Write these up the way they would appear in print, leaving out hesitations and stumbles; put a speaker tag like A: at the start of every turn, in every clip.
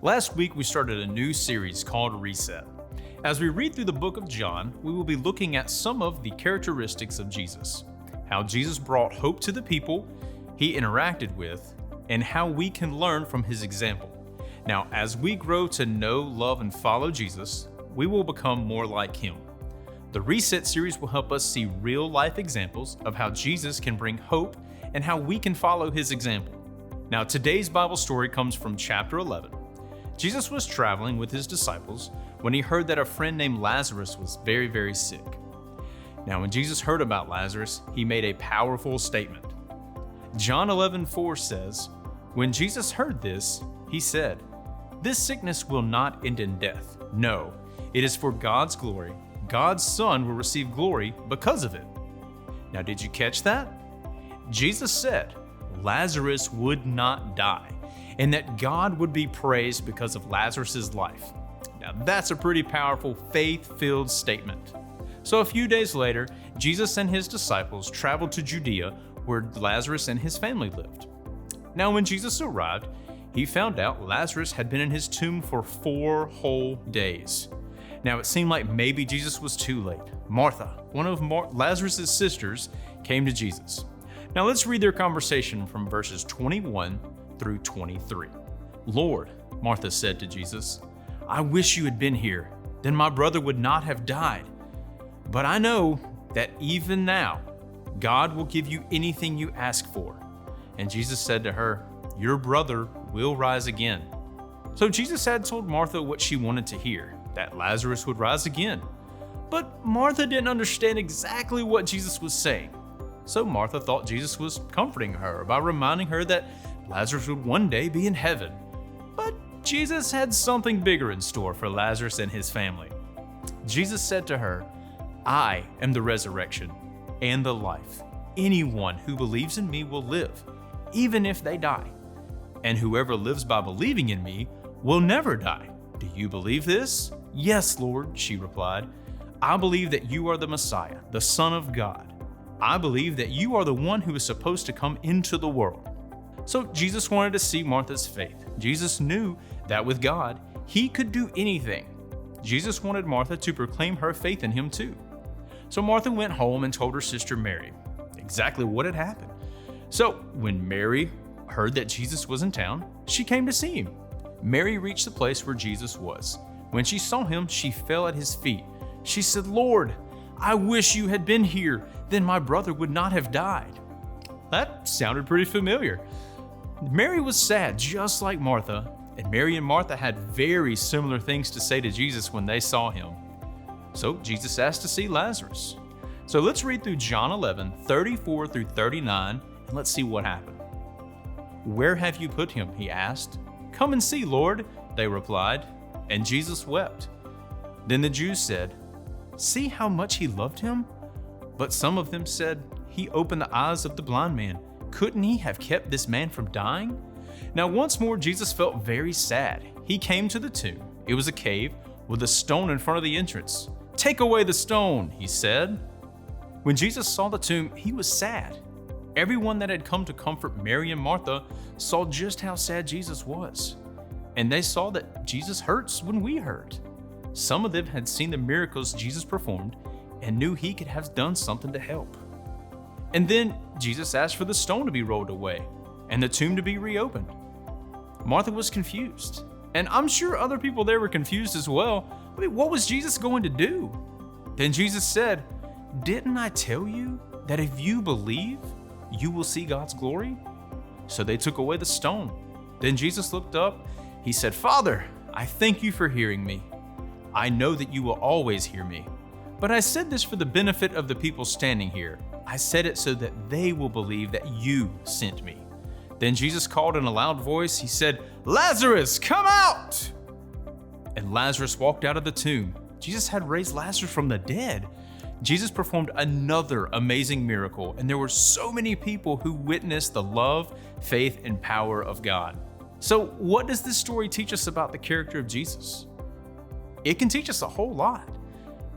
A: Last week, we started a new series called Reset. As we read through the book of John, we will be looking at some of the characteristics of Jesus, how Jesus brought hope to the people he interacted with, and how we can learn from his example. Now, as we grow to know, love, and follow Jesus, we will become more like him. The Reset series will help us see real-life examples of how Jesus can bring hope and how we can follow his example. Now, today's Bible story comes from chapter 11. Jesus was traveling with his disciples when he heard that a friend named Lazarus was very, very sick. Now, when Jesus heard about Lazarus, he made a powerful statement. John 11:4 says, "When Jesus heard this, he said, 'This sickness will not end in death. No, it is for God's glory. God's Son will receive glory because of it.'" Now, did you catch that? Jesus said Lazarus would not die, and that God would be praised because of Lazarus' life. Now that's a pretty powerful, faith-filled statement. So a few days later, Jesus and his disciples traveled to Judea, where Lazarus and his family lived. Now when Jesus arrived, he found out Lazarus had been in his tomb for 4 whole days. Now it seemed like maybe Jesus was too late. Martha, one of Lazarus' sisters, came to Jesus. Now let's read their conversation from verses 21 through 23. "Lord," Martha said to Jesus, "I wish you had been here. Then my brother would not have died. But I know that even now, God will give you anything you ask for." And Jesus said to her, "Your brother will rise again." So Jesus had told Martha what she wanted to hear, that Lazarus would rise again. But Martha didn't understand exactly what Jesus was saying. So Martha thought Jesus was comforting her by reminding her that Lazarus would one day be in heaven. But Jesus had something bigger in store for Lazarus and his family. Jesus said to her, "I am the resurrection and the life. Anyone who believes in me will live, even if they die. And whoever lives by believing in me will never die. Do you believe this?" "Yes, Lord," she replied. "I believe that you are the Messiah, the Son of God. I believe that you are the one who is supposed to come into the world." So Jesus wanted to see Martha's faith. Jesus knew that with God, he could do anything. Jesus wanted Martha to proclaim her faith in him too. So Martha went home and told her sister Mary exactly what had happened. So when Mary heard that Jesus was in town, she came to see him. Mary reached the place where Jesus was. When she saw him, she fell at his feet. She said, "Lord, I wish you had been here. Then my brother would not have died." That sounded pretty familiar. Mary was sad, just like Martha, and Mary and Martha had very similar things to say to Jesus when they saw him. So Jesus asked to see Lazarus. So let's read through John 11:34 through 39, and let's see what happened. "Where have you put him?" he asked. "Come and see, Lord," they replied, and Jesus wept. Then the Jews said, "See how much he loved him?" But some of them said, "He opened the eyes of the blind man. Couldn't he have kept this man from dying?" Now once more Jesus felt very sad. He came to the tomb. It was a cave with a stone in front of the entrance. "Take away the stone," he said. When Jesus saw the tomb, he was sad. Everyone that had come to comfort Mary and Martha saw just how sad Jesus was. And they saw that Jesus hurts when we hurt. Some of them had seen the miracles Jesus performed and knew he could have done something to help. And then Jesus asked for the stone to be rolled away and the tomb to be reopened. Martha was confused, and I'm sure other people there were confused as well. What was Jesus going to do? Then Jesus said, "Didn't I tell you that if you believe, you will see God's glory?" So they took away the stone. Then Jesus looked up. He said, "Father, I thank you for hearing me. I know that you will always hear me. But I said this for the benefit of the people standing here. I said it so that they will believe that you sent me." Then Jesus called in a loud voice. He said, "Lazarus, come out!" And Lazarus walked out of the tomb. Jesus had raised Lazarus from the dead. Jesus performed another amazing miracle, and there were so many people who witnessed the love, faith, and power of God. So what does this story teach us about the character of Jesus? It can teach us a whole lot.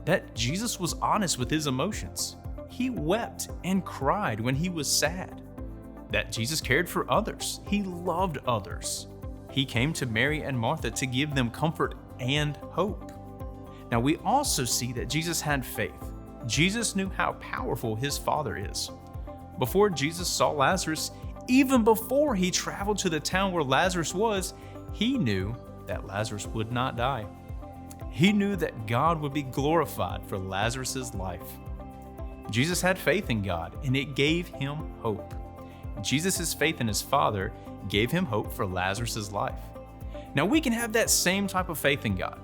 A: That Jesus was honest with his emotions. He wept and cried when he was sad. That Jesus cared for others. He loved others. He He came to Mary and Martha to give them comfort and hope. Now, we also see that Jesus had faith. Jesus knew how powerful his Father is. Before Jesus saw Lazarus, even before he traveled to the town where Lazarus was, he knew that Lazarus would not die. He knew that God would be glorified for Lazarus' life. Jesus had faith in God, and it gave him hope. Jesus' faith in his Father gave him hope for Lazarus' life. Now, we can have that same type of faith in God.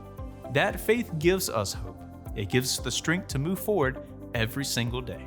A: That faith gives us hope. It gives us the strength to move forward every single day.